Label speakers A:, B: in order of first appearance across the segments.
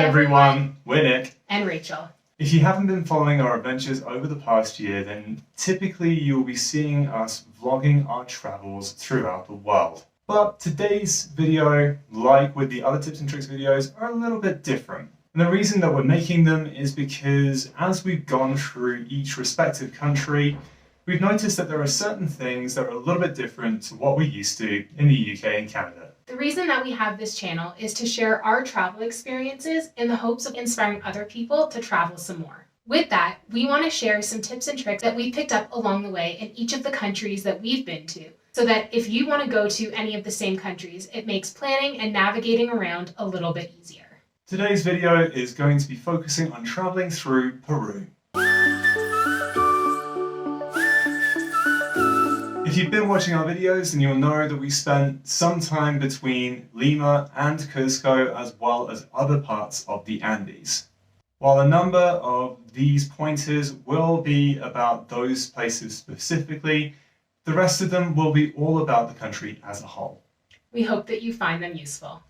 A: everyone, we're Nick
B: and Rachel.
A: If you haven't been following our adventures over the past year, then typically you'll be seeing us vlogging our travels throughout the world. But today's video, like with the other tips and tricks videos, are a little bit different. And the reason that we're making them is because as we've gone through each respective country, we've noticed that there are certain things that are a little bit different to what we're used to in the UK and Canada.
B: The reason that we have this channel is to share our travel experiences in the hopes of inspiring other people to travel some more. With that, we want to share some tips and tricks that we picked up along the way in each of the countries that we've been to, so that if you want to go to any of the same countries, it makes planning and navigating around a little bit easier.
A: Today's video is going to be focusing on traveling through Peru. If you've been watching our videos, then you'll know that we spent some time between Lima and Cusco, as well as other parts of the Andes. While a number of these pointers will be about those places specifically, the rest of them will be all about the country as a whole.
B: We hope that you find them useful.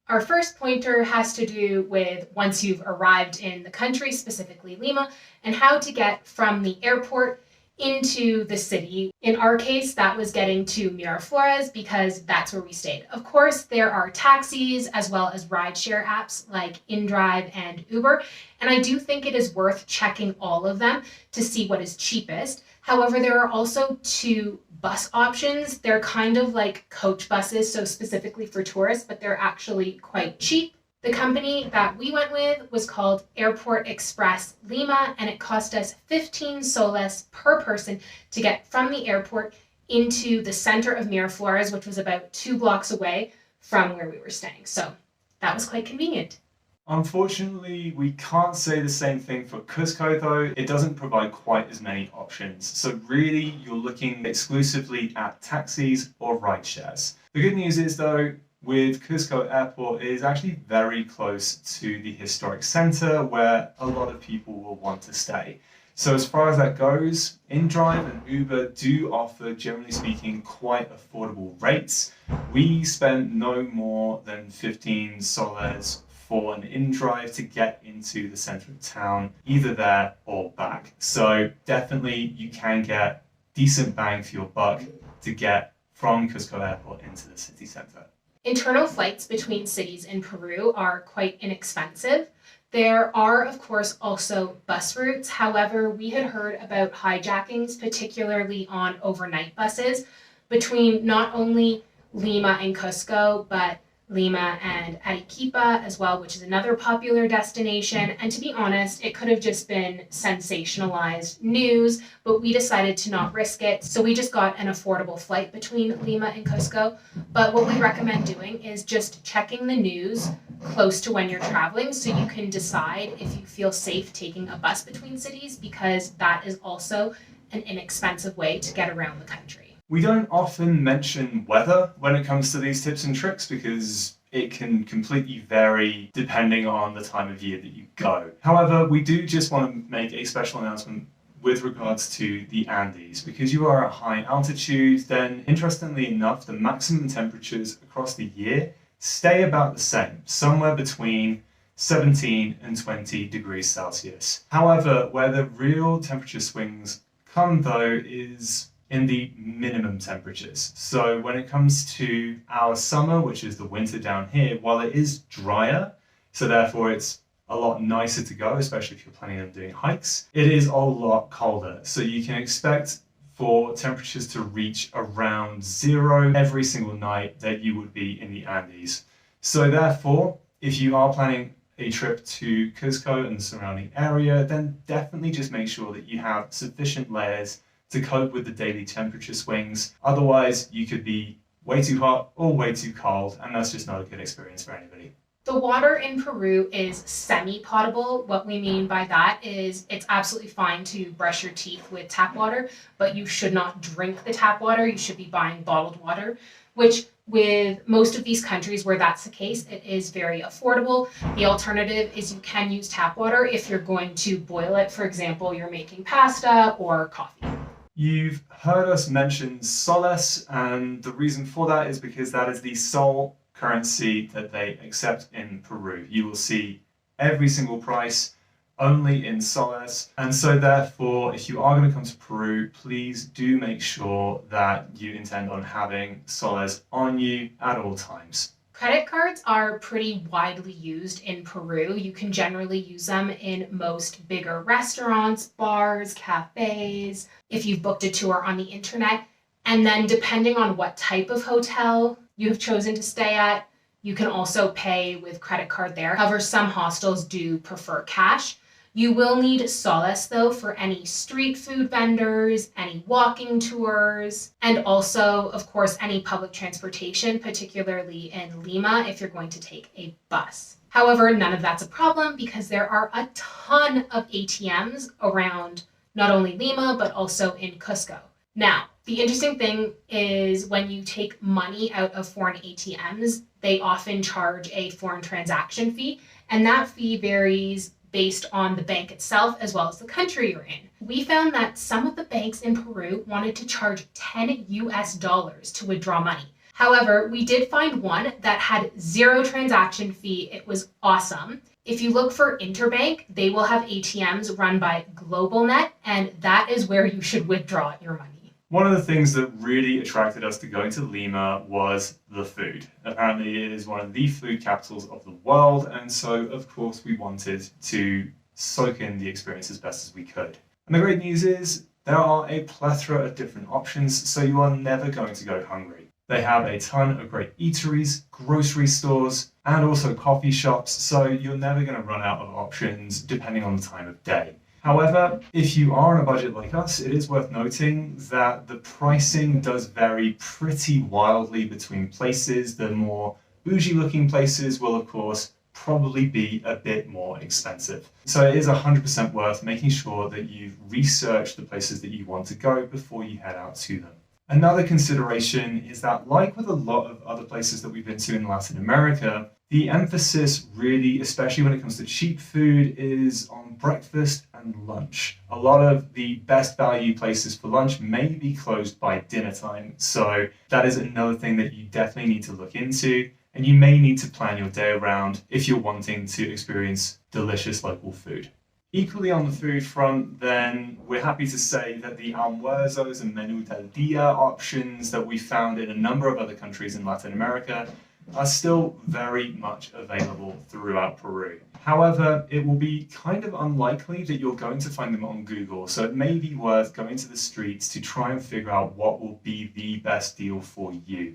B: Our first pointer has to do with once you've arrived in the country, specifically Lima, and how to get from the airport into the city. In our case, that was getting to Miraflores because that's where we stayed. Of course, there are taxis as well as rideshare apps like InDrive and Uber, and I do think it is worth checking all of them to see what is cheapest. However, there are also two bus options. They're kind of like coach buses, so specifically for tourists, but they're actually quite cheap. The company that we went with was called Airport Express Lima, and it cost us 15 soles per person to get from the airport into the center of Miraflores, which was about 2 blocks away from where we were staying. So that was quite convenient.
A: Unfortunately, we can't say the same thing for Cusco though. It doesn't provide quite as many options. So really, you're looking exclusively at taxis or rideshares. The good news is though, with Cusco Airport, it is actually very close to the historic center where a lot of people will want to stay. So as far as that goes, InDrive and Uber do offer, generally speaking, quite affordable rates. We spent no more than 15 soles for an InDrive to get into the center of town, either there or back. So definitely you can get decent bang for your buck to get from Cusco Airport into the city center.
B: Internal flights between cities in Peru are quite inexpensive. There are, of course, also bus routes. However, we had heard about hijackings, particularly on overnight buses, between not only Lima and Cusco, but Lima and Arequipa as well, which is another popular destination. And to be honest, it could have just been sensationalized news, but we decided to not risk it. So we just got an affordable flight between Lima and Cusco. But what we recommend doing is just checking the news close to when you're traveling so you can decide if you feel safe taking a bus between cities, because that is also an inexpensive way to get around the country.
A: We don't often mention weather when it comes to these tips and tricks because it can completely vary depending on the time of year that you go. However, we do just want to make a special announcement with regards to the Andes. Because you are at high altitude, then interestingly enough, the maximum temperatures across the year stay about the same, somewhere between 17 and 20 degrees Celsius. However, where the real temperature swings come though is in the minimum temperatures. So when it comes to our summer, which is the winter down here, while it is drier, so therefore it's a lot nicer to go, especially if you're planning on doing hikes, it is a lot colder. So you can expect for temperatures to reach around 0 every single night that you would be in the Andes. So therefore, if you are planning a trip to Cusco and the surrounding area, then definitely just make sure that you have sufficient layers to cope with the daily temperature swings. Otherwise, you could be way too hot or way too cold, and that's just not a good experience for anybody.
B: The water in Peru is semi-potable. What we mean by that is it's absolutely fine to brush your teeth with tap water, but you should not drink the tap water. You should be buying bottled water, which with most of these countries where that's the case, it is very affordable. The alternative is you can use tap water if you're going to boil it. For example, you're making pasta or coffee.
A: You've heard us mention soles, and the reason for that is because that is the sole currency that they accept in Peru. You will see every single price only in soles. And so therefore, if you are going to come to Peru, please do make sure that you intend on having soles on you at all times.
B: Credit cards are pretty widely used in Peru. You can generally use them in most bigger restaurants, bars, cafes, if you've booked a tour on the internet. And then depending on what type of hotel you have chosen to stay at, you can also pay with credit card there. However, some hostels do prefer cash. You will need soles though for any street food vendors, any walking tours, and also, of course, any public transportation, particularly in Lima if you're going to take a bus. However, none of that's a problem because there are a ton of ATMs around not only Lima, but also in Cusco. Now, the interesting thing is when you take money out of foreign ATMs, they often charge a foreign transaction fee, and that fee varies based on the bank itself as well as the country you're in. We found that some of the banks in Peru wanted to charge $10 to withdraw money. However, we did find one that had zero transaction fee. It was awesome. If you look for interbank, they will have ATMs run by GlobalNet, and that is where you should withdraw your money.
A: One of the things that really attracted us to going to Lima was the food. Apparently it is one of the food capitals of the world, and so of course we wanted to soak in the experience as best as we could. And the great news is there are a plethora of different options, so you are never going to go hungry. They have a ton of great eateries, grocery stores, and also coffee shops, so you're never going to run out of options depending on the time of day. However, if you are on a budget like us, it is worth noting that the pricing does vary pretty wildly between places. The more bougie looking places will, of course, probably be a bit more expensive. So it is 100% worth making sure that you've researched the places that you want to go before you head out to them. Another consideration is that, like with a lot of other places that we've been to in Latin America, the emphasis really, especially when it comes to cheap food, is on breakfast and lunch. A lot of the best value places for lunch may be closed by dinner time, so that is another thing that you definitely need to look into, and you may need to plan your day around if you're wanting to experience delicious local food. Equally on the food front, then, we're happy to say that the almuerzos and menú del día options that we found in a number of other countries in Latin America are still very much available throughout Peru. However, it will be kind of unlikely that you're going to find them on Google, so it may be worth going to the streets to try and figure out what will be the best deal for you.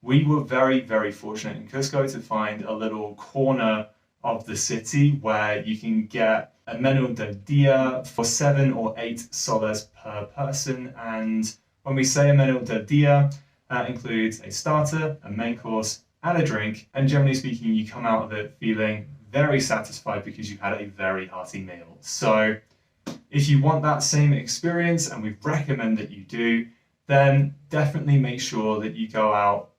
A: We were very, very fortunate in Cusco to find a little corner of the city where you can get a menú del día for 7 or 8 soles per person. And when we say a menú del día, that includes a starter, a main course, and a drink. And generally speaking, you come out of it feeling very satisfied because you had a very hearty meal. So if you want that same experience, and we recommend that you do, then definitely make sure that you go out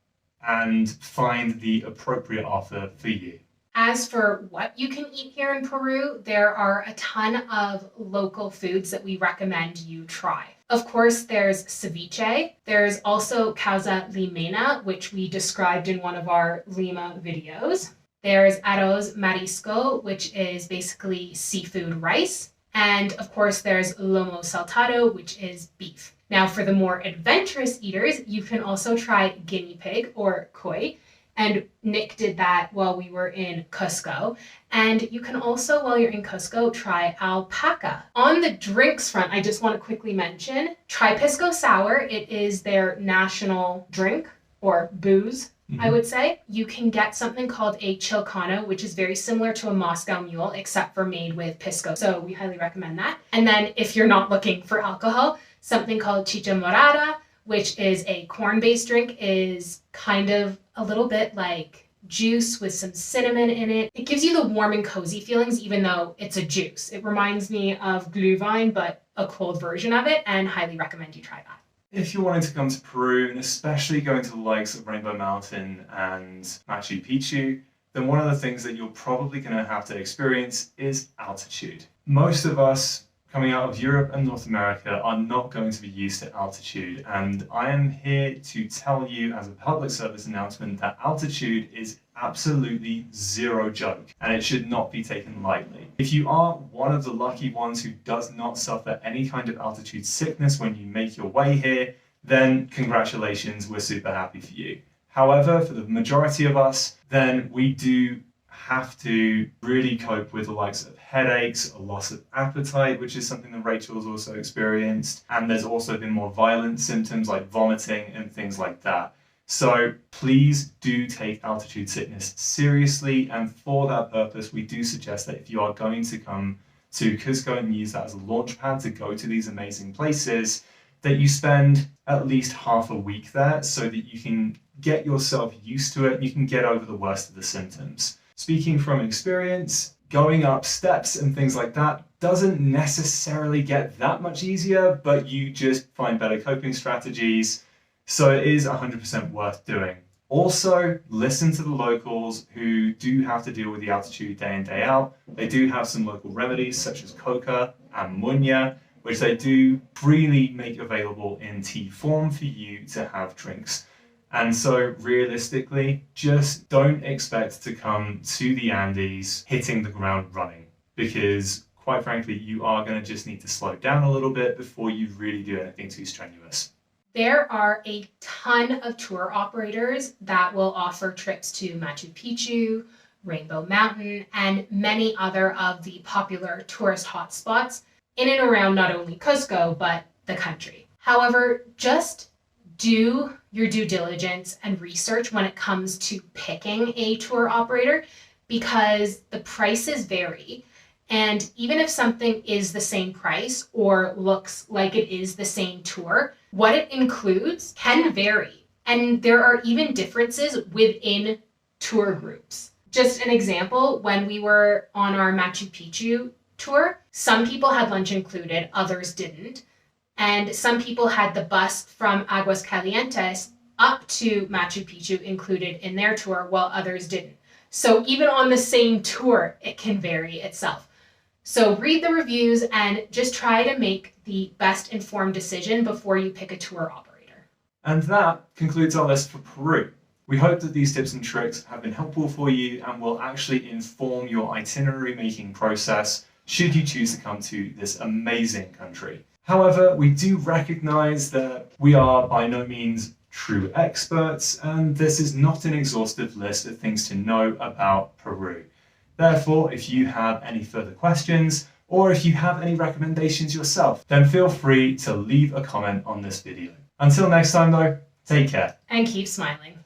A: and find the appropriate offer for you.
B: As for what you can eat here in Peru, there are a ton of local foods that we recommend you try. Of course, there's ceviche. There's also causa limena, which we described in one of our Lima videos. There's arroz marisco, which is basically seafood rice. And of course, there's lomo saltado, which is beef. Now, for the more adventurous eaters, you can also try guinea pig or koi. And Nick did that while we were in Cusco. And you can also, while you're in Cusco, try alpaca. On the drinks front, I just want to quickly mention, try Pisco Sour. It is their national drink, or booze, I would say. You can get something called a chilcano, which is very similar to a Moscow Mule, except for made with Pisco. So we highly recommend that. And then if you're not looking for alcohol, something called chicha morada, which is a corn-based drink, is kind of a little bit like juice with some cinnamon in it. It gives you the warm and cozy feelings, even though it's a juice. It reminds me of Glühwein, but a cold version of it, and highly recommend you try that.
A: If you're wanting to come to Peru, and especially going to the likes of Rainbow Mountain and Machu Picchu, then one of the things that you're probably going to have to experience is altitude. Most of us coming out of Europe and North America are not going to be used to altitude, and I am here to tell you as a public service announcement that altitude is absolutely zero joke, and it should not be taken lightly. If you are one of the lucky ones who does not suffer any kind of altitude sickness when you make your way here, then congratulations, we're super happy for you. However, for the majority of us, then we do have to really cope with the likes of headaches, a loss of appetite, which is something that Rachel's also experienced, and there's also been more violent symptoms like vomiting and things like that. So please do take altitude sickness seriously, and for that purpose, we do suggest that if you are going to come to Cusco and use that as a launch pad to go to these amazing places, that you spend at least half a week there so that you can get yourself used to it and you can get over the worst of the symptoms. Speaking from experience, going up steps and things like that doesn't necessarily get that much easier, but you just find better coping strategies. So it is 100% worth doing. Also, listen to the locals who do have to deal with the altitude day in, day out. They do have some local remedies such as coca and munya, which they do freely make available in tea form for you to have drinks. And so realistically, just don't expect to come to the Andes hitting the ground running, because quite frankly, you are going to just need to slow down a little bit before you really do anything too strenuous.
B: There are a ton of tour operators that will offer trips to Machu Picchu, Rainbow Mountain, and many other of the popular tourist hotspots in and around not only Cusco, but the country. However, just do your due diligence and research when it comes to picking a tour operator, because the prices vary. And even if something is the same price or looks like it is the same tour, what it includes can vary. And there are even differences within tour groups. Just an example, when we were on our Machu Picchu tour, some people had lunch included, others didn't. And some people had the bus from Aguascalientes up to Machu Picchu included in their tour, while others didn't. So even on the same tour, it can vary itself. So read the reviews and just try to make the best informed decision before you pick a tour operator.
A: And that concludes our list for Peru. We hope that these tips and tricks have been helpful for you and will actually inform your itinerary making process should you choose to come to this amazing country. However, we do recognize that we are by no means true experts, and this is not an exhaustive list of things to know about Peru. Therefore, if you have any further questions, or if you have any recommendations yourself, then feel free to leave a comment on this video. Until next time though, take care.
B: And keep smiling.